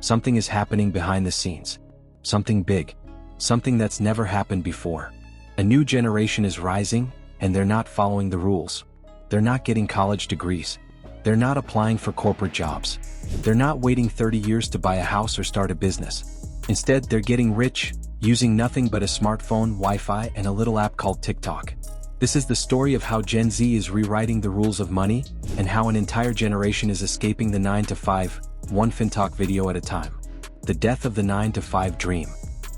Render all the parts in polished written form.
Something is happening behind the scenes. Something big. Something that's never happened before. A new generation is rising, and they're not following the rules. They're not getting college degrees. They're not applying for corporate jobs. They're not waiting 30 years to buy a house or start a business. Instead, they're getting rich, using nothing but a smartphone, Wi-Fi, and a little app called TikTok. This is the story of how Gen Z is rewriting the rules of money, and how an entire generation is escaping the 9-to-5, one FinTok video at a time. The death of the 9-to-5 dream.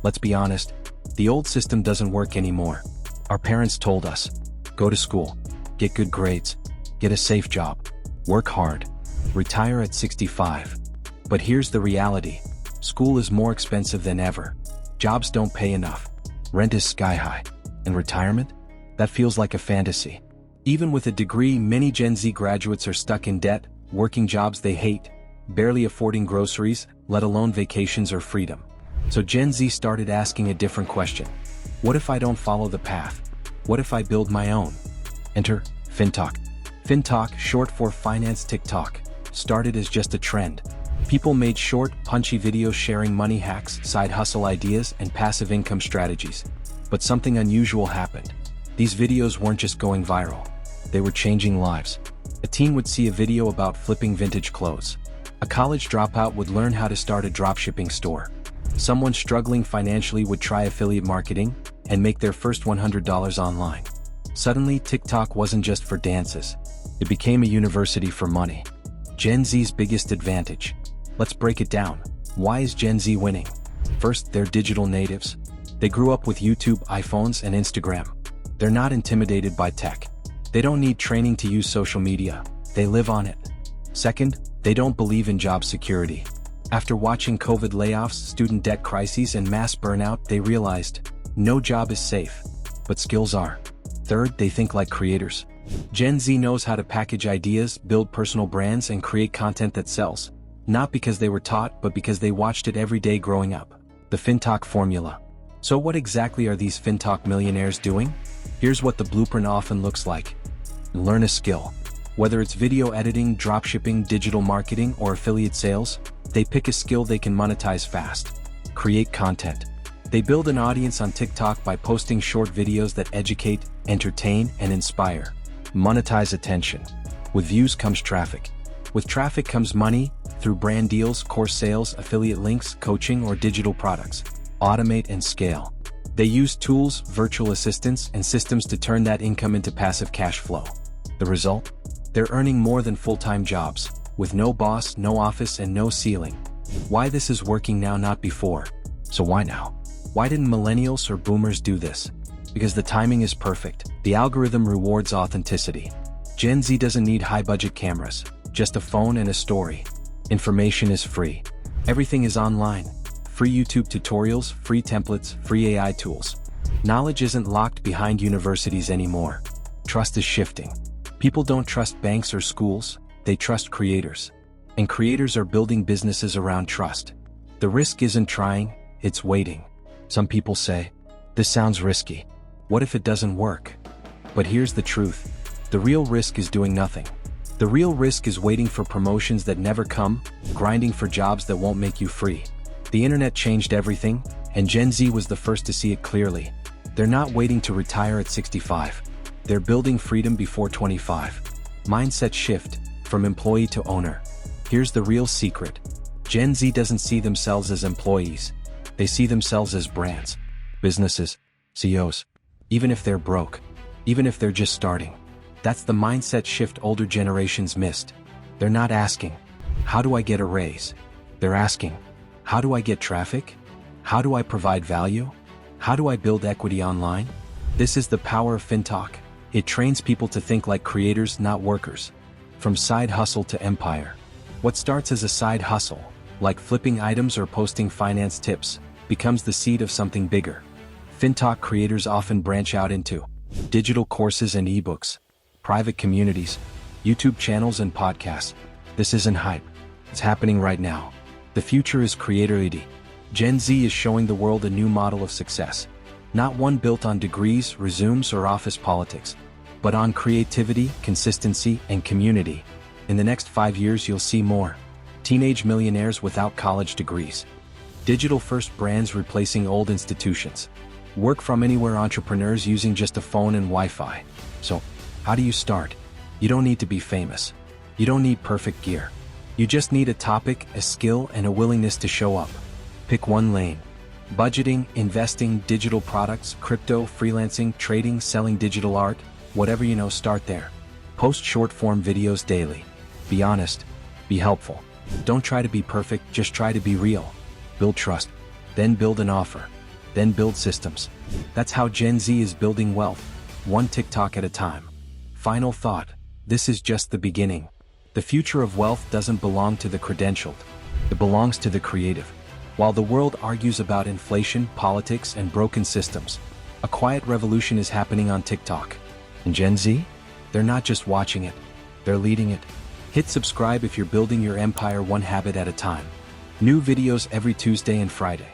Let's be honest, the old system doesn't work anymore. Our parents told us, go to school, get good grades, get a safe job, work hard, retire at 65. But here's the reality. School is more expensive than ever. Jobs don't pay enough. Rent is sky high. And retirement? That feels like a fantasy. Even with a degree, many Gen Z graduates are stuck in debt, working jobs they hate, barely affording groceries, let alone vacations or freedom. So Gen Z started asking a different question. What if I don't follow the path? What if I build my own? Enter FinTok. FinTok, short for Finance TikTok, started as just a trend. People made short, punchy videos sharing money hacks, side hustle ideas, and passive income strategies. But something unusual happened. These videos weren't just going viral. They were changing lives. A teen would see a video about flipping vintage clothes. A college dropout would learn how to start a dropshipping store. Someone struggling financially would try affiliate marketing and make their first $100 online. Suddenly, TikTok wasn't just for dances. It became a university for money. Gen Z's biggest advantage. Let's break it down. Why is Gen Z winning? First, they're digital natives. They grew up with YouTube, iPhones, and Instagram. They're not intimidated by tech. They don't need training to use social media. They live on it. Second, they don't believe in job security. After watching COVID layoffs, student debt crises, and mass burnout, they realized, no job is safe, but skills are. Third, they think like creators. Gen Z knows how to package ideas, build personal brands, and create content that sells. Not because they were taught, but because they watched it every day growing up. The FinTok formula. So what exactly are these FinTok millionaires doing? Here's what the blueprint often looks like. Learn a skill. Whether it's video editing, dropshipping, digital marketing, or affiliate sales, they pick a skill they can monetize fast. Create content. They build an audience on TikTok by posting short videos that educate, entertain, and inspire. Monetize attention. With views comes traffic. With traffic comes money, through brand deals, course sales, affiliate links, coaching, or digital products. Automate and scale. They use tools, virtual assistants, and systems to turn that income into passive cash flow. The result? They're earning more than full-time jobs, with no boss, no office, and no ceiling. Why this is working now, not before. So why now? Why didn't millennials or boomers do this? Because the timing is perfect. The algorithm rewards authenticity. Gen Z doesn't need high-budget cameras, just a phone and a story. Information is free. Everything is online. Free YouTube tutorials, free templates, free AI tools. Knowledge isn't locked behind universities anymore. Trust is shifting. People don't trust banks or schools, they trust creators. And creators are building businesses around trust. The risk isn't trying, it's waiting. Some people say, this sounds risky. What if it doesn't work? But here's the truth. The real risk is doing nothing. The real risk is waiting for promotions that never come, grinding for jobs that won't make you free. The internet changed everything, and Gen Z was the first to see it clearly. They're not waiting to retire at 65. They're building freedom before 25. Mindset shift, from employee to owner. Here's the real secret. Gen Z doesn't see themselves as employees. They see themselves as brands, businesses, CEOs. Even if they're broke, even if they're just starting. That's the mindset shift older generations missed. They're not asking, how do I get a raise? They're asking, how do I get traffic? How do I provide value? How do I build equity online? This is the power of FinTok. It trains people to think like creators, not workers. From side hustle to empire. What starts as a side hustle, like flipping items or posting finance tips, becomes the seed of something bigger. FinTok creators often branch out into digital courses and ebooks, private communities, YouTube channels and podcasts. This isn't hype. It's happening right now. The future is creativity. Gen Z is showing the world a new model of success. Not one built on degrees, resumes, or office politics, but on creativity, consistency, and community. In the next 5 years, you'll see more. Teenage millionaires without college degrees. Digital-first brands replacing old institutions. Work from anywhere entrepreneurs using just a phone and Wi-Fi. So, how do you start? You don't need to be famous. You don't need perfect gear. You just need a topic, a skill, and a willingness to show up. Pick one lane. Budgeting, investing, digital products, crypto, freelancing, trading, selling digital art, whatever you know, start there. Post short-form videos daily. Be honest. Be helpful. Don't try to be perfect, just try to be real. Build trust. Then build an offer. Then build systems. That's how Gen Z is building wealth, one TikTok at a time. Final thought. This is just the beginning. The future of wealth doesn't belong to the credentialed. It belongs to the creative. While the world argues about inflation, politics, and broken systems, a quiet revolution is happening on TikTok. And Gen Z? They're not just watching it, they're leading it. Hit subscribe if you're building your empire one habit at a time. New videos every Tuesday and Friday.